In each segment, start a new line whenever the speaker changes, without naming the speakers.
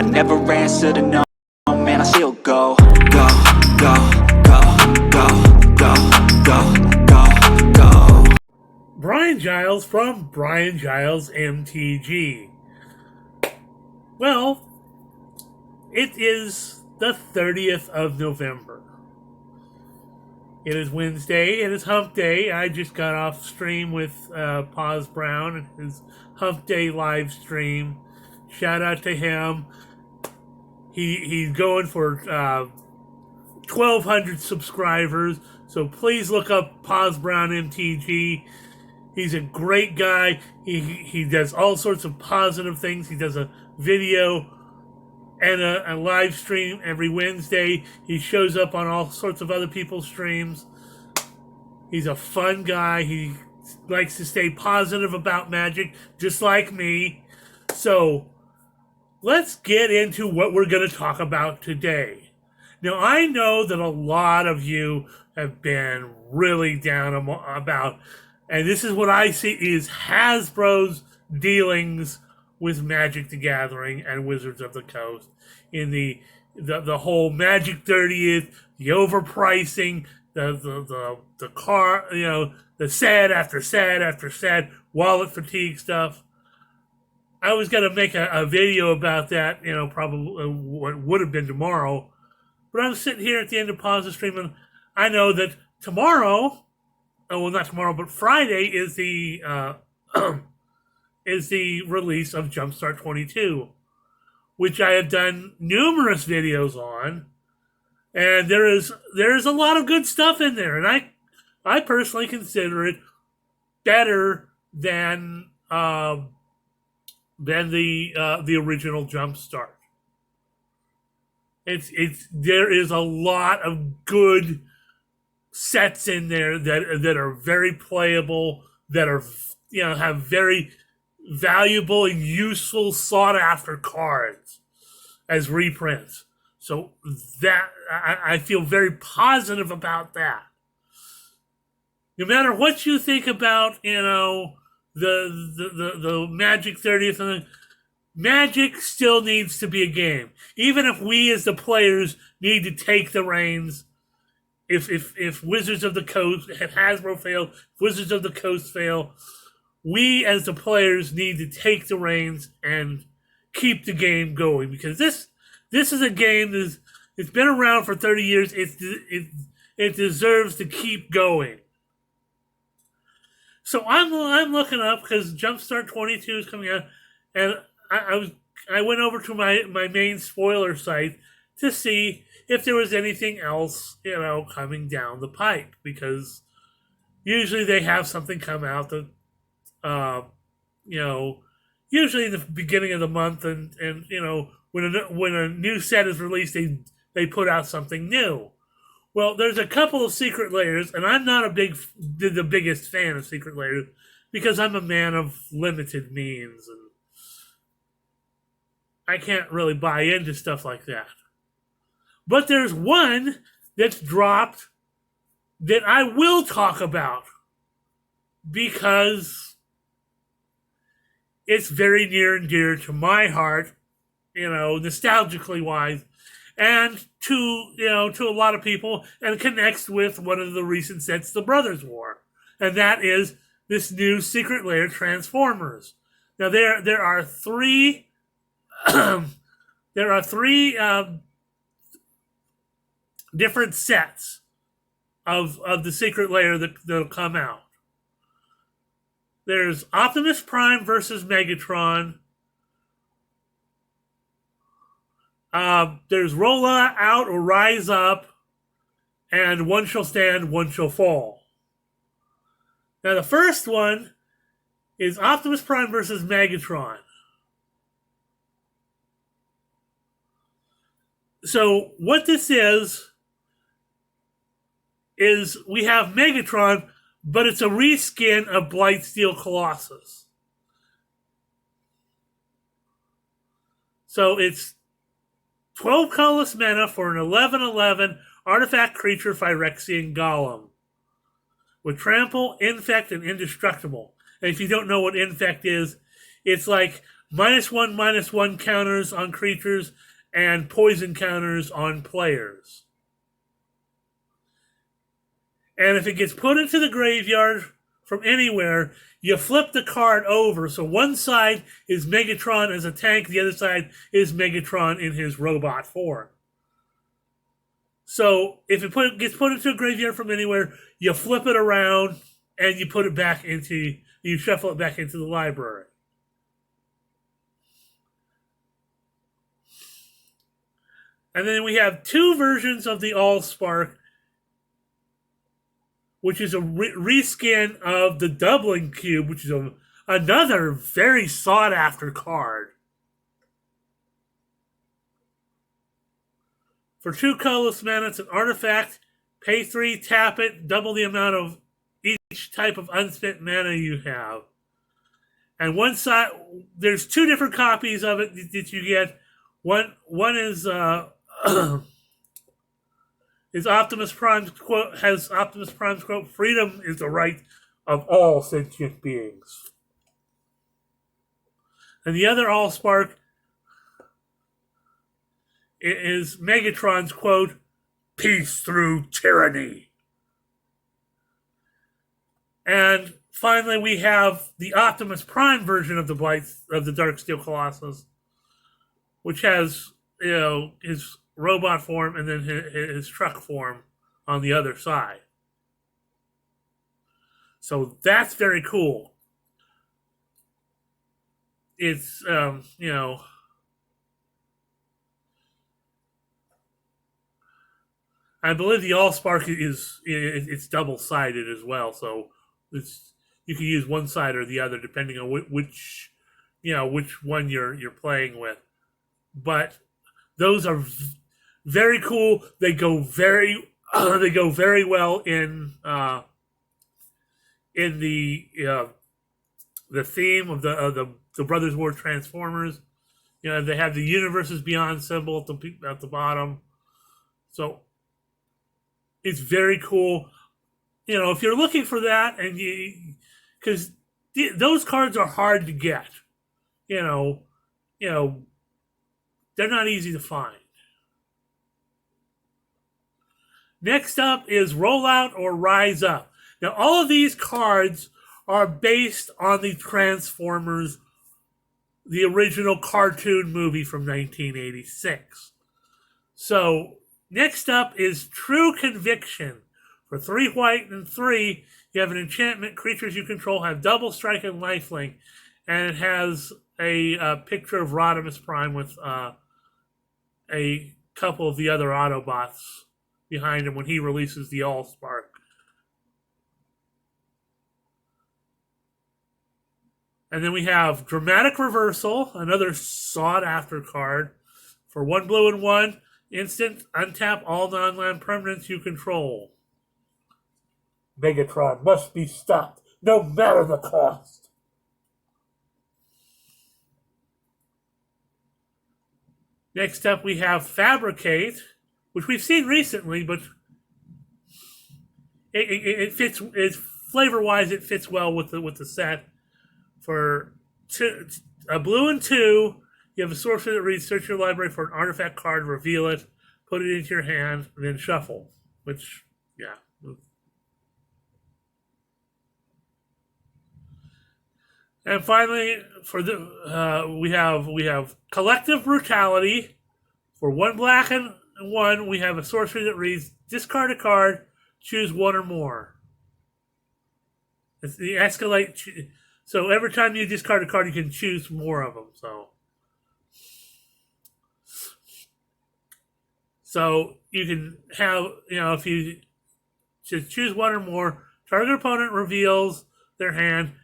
I never answer to no, man, I still go. Go, go, go, go, go, go, go, go.
Brian Giles from Brian Giles MTG. Well, it is the 30th of November. It is Wednesday. It is Hump Day. I just got off stream with Paz Brown and his Hump Day live stream. Shout out to him. He's going for 1,200 subscribers. So please look up Paz Brown MTG. He's a great guy. He does all sorts of positive things. He does a video and a live stream every Wednesday. He shows up on all sorts of other people's streams. He's a fun guy. He likes to stay positive about Magic, just like me. So let's get into what we're going to talk about today. Now, I know that a lot of you have been really down about, and this is what I see is Hasbro's dealings with Magic the Gathering and Wizards of the Coast in the whole Magic 30th, the overpricing, the car, the sad after sad after sad wallet fatigue stuff. I was going to make a video about that, probably what would have been tomorrow, but I'm sitting here at the end of Pause stream, and I know that tomorrow, not tomorrow, but Friday is the is the release of Jumpstart 22, which I have done numerous videos on, and there is a lot of good stuff in there, and I personally consider it better than the original Jumpstart. There is a lot of good sets in there that are very playable, that are have very valuable and useful sought after cards as reprints. So that I feel very positive about that. No matter what you think about, the Magic 30th, Magic still needs to be a game. Even if we as the players need to take the reins, if Wizards of the Coast, if Hasbro failed, if Wizards of the Coast fail, we as the players need to take the reins and keep the game going, because this is a game it's been around for 30 years. It deserves to keep going. So I'm looking up because Jumpstart 22 is coming out, and I went over to my main spoiler site to see if there was anything else coming down the pipe, because usually they have something come out that usually in the beginning of the month, and when a new set is released, they put out something new. Well, there's a couple of Secret Lairs, and I'm not the biggest fan of Secret Lairs because I'm a man of limited means, and I can't really buy into stuff like that. But there's one that's dropped that I will talk about because it's very near and dear to my heart, nostalgically wise, and to a lot of people, and connects with one of the recent sets the brothers wore, and that is this new Secret Lair Transformers. Now there are three different sets of the Secret Lair that'll come out. There's Optimus Prime versus Megatron. There's Roll Out or Rise Up, and One Shall Stand, One Shall Fall. Now the first one is Optimus Prime versus Megatron. So what this is we have Megatron, but it's a reskin of Blightsteel Colossus. So it's 12 colorless mana for an 11/11 artifact creature Phyrexian Golem with Trample, Infect, and Indestructible. And if you don't know what Infect is, it's like -1/-1 counters on creatures, and poison counters on players. And if it gets put into the graveyard from anywhere, you flip the card over. So one side is Megatron as a tank, the other side is Megatron in his robot form. So if it gets put into a graveyard from anywhere, you flip it around and you shuffle it back into the library. And then we have two versions of the Allspark, which is a reskin of the Doubling Cube, which is another very sought after card. For 2 colorless mana, it's an artifact. Pay 3, tap it, double the amount of each type of unspent mana you have. And one side, there's 2 different copies of it that you get. One is is Optimus Prime's quote, has Optimus Prime's quote, "Freedom is the right of all sentient beings." And the other Allspark is Megatron's quote, "Peace through tyranny." And finally, we have the Optimus Prime version of the Darksteel Colossus, which has his robot form and then his truck form on the other side. So that's very cool. It's I believe the Allspark it's double sided as well, so you can use one side or the other depending on which one you're playing with. But those are very cool. They go very well in the theme of the Brothers War Transformers. They have the Universes Beyond symbol at the bottom, so it's very cool. If you're looking for that, and because those cards are hard to get, they're not easy to find. Next up is Rollout or Rise Up. Now, all of these cards are based on the Transformers, the original cartoon movie from 1986. So, next up is True Conviction. For 3 white and 3, you have an enchantment. Creatures you control have double strike and lifelink. And it has a picture of Rodimus Prime with a couple of the other Autobots behind him when he releases the Allspark. And then we have Dramatic Reversal, another sought-after card. For 1 blue and 1, instant, untap all non-land permanents you control. Megatron must be stopped, no matter the cost. Next up, we have Fabricate, which we've seen recently, but it fits. Flavor-wise, it fits well with the set. For a blue and 2, you have a sorcerer that reads: search your library for an artifact card, reveal it, put it into your hand, and then shuffle. Which, yeah. And finally, for we have Collective Brutality. For 1 black and 1, we have a sorcery that reads: discard a card, choose 1 or more. It's the escalate. So every time you discard a card, you can choose more of them. So you can have, if you just choose 1 or more, target opponent reveals their hand.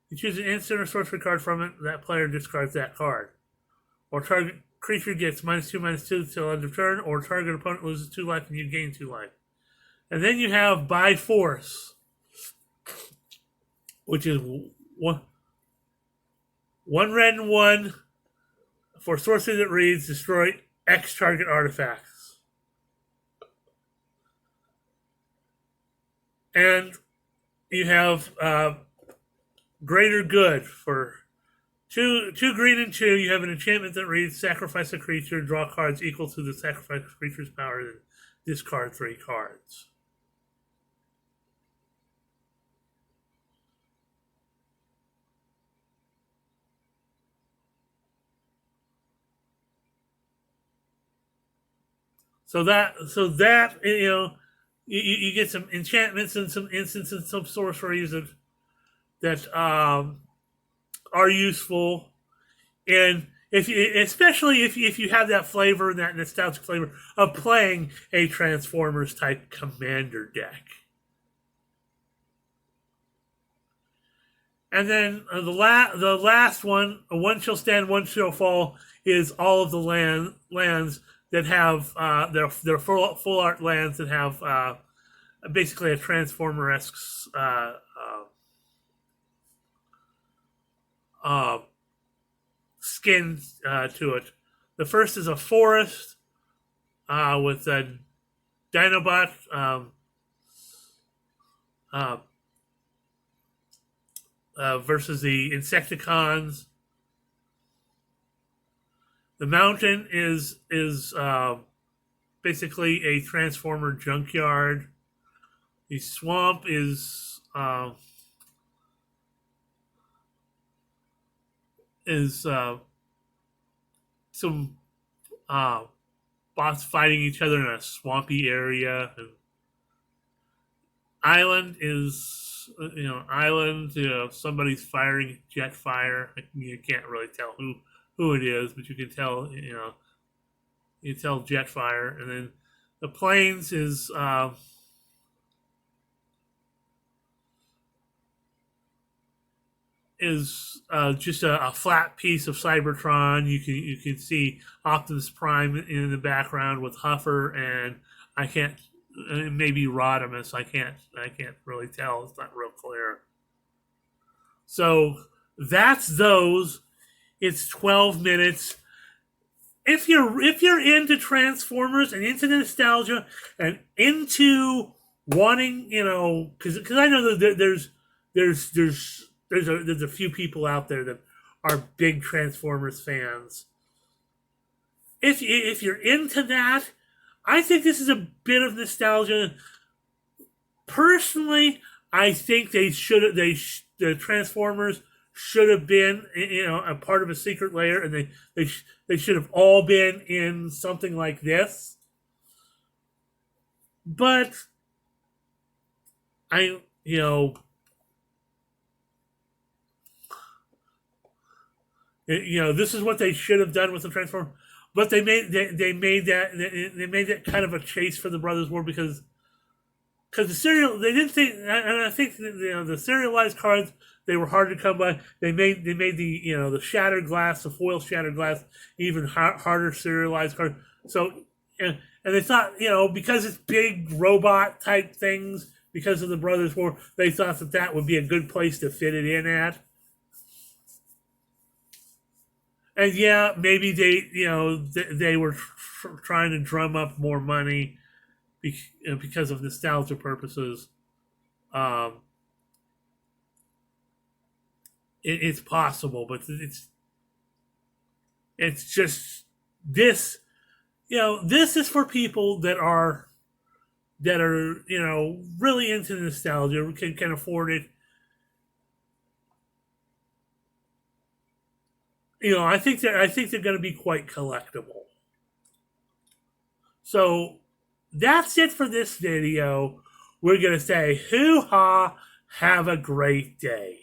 You choose an instant or sorcery card from it, that player discards that card. Or target creature gets -2/-2 till end of turn, or target opponent loses 2 life and you gain 2 life. And then you have By Force, which is one red and 1 for sorcery that reads: destroy X target artifacts. And you have Greater Good for Two green and two. You have an enchantment that reads: sacrifice a creature, draw cards equal to the sacrificed creature's power, and discard 3 cards. So that you get some enchantments and some instants and some sorceries that are useful, and especially if you have that flavor and that nostalgic flavor of playing a Transformers type commander deck. And then the last one shall stand, one shall fall, is all of the lands that have their full art lands that have basically a Transformer esque uh, skin to it. The first is a forest with a Dinobot uh, versus the Insecticons. The mountain is basically a Transformer junkyard. The swamp is some bots fighting each other in a swampy area. And island is island. Somebody's firing jet fire. You can't really tell who it is, but you can tell you can tell jet fire. And then the plains is just a flat piece of Cybertron. You can see Optimus Prime in the background with Huffer, and I can't maybe Rodimus. I can't really tell. It's not real clear. So that's those. It's 12 minutes. If you're into Transformers and into nostalgia and into wanting, because I know that there's a few people out there that are big Transformers fans. If you're into that, I think this is a bit of nostalgia. Personally, I think the Transformers should have been a part of a secret layer, and they should have all been in something like this. But this is what they should have done with the Transformer. But they made that kind of a chase for the Brothers War because the serial, they didn't think, and I think the serialized cards, they were hard to come by. They made the the shattered glass, the foil shattered glass, even harder serialized cards. So and they thought because it's big robot type things, because of the Brothers War, they thought that would be a good place to fit it in at. And yeah, maybe they were trying to drum up more money because of nostalgia purposes. It's possible, but it's just this. This is for people that are really into nostalgia, can afford it. I think they're going to be quite collectible. So that's it for this video. We're going to say hoo-ha, have a great day.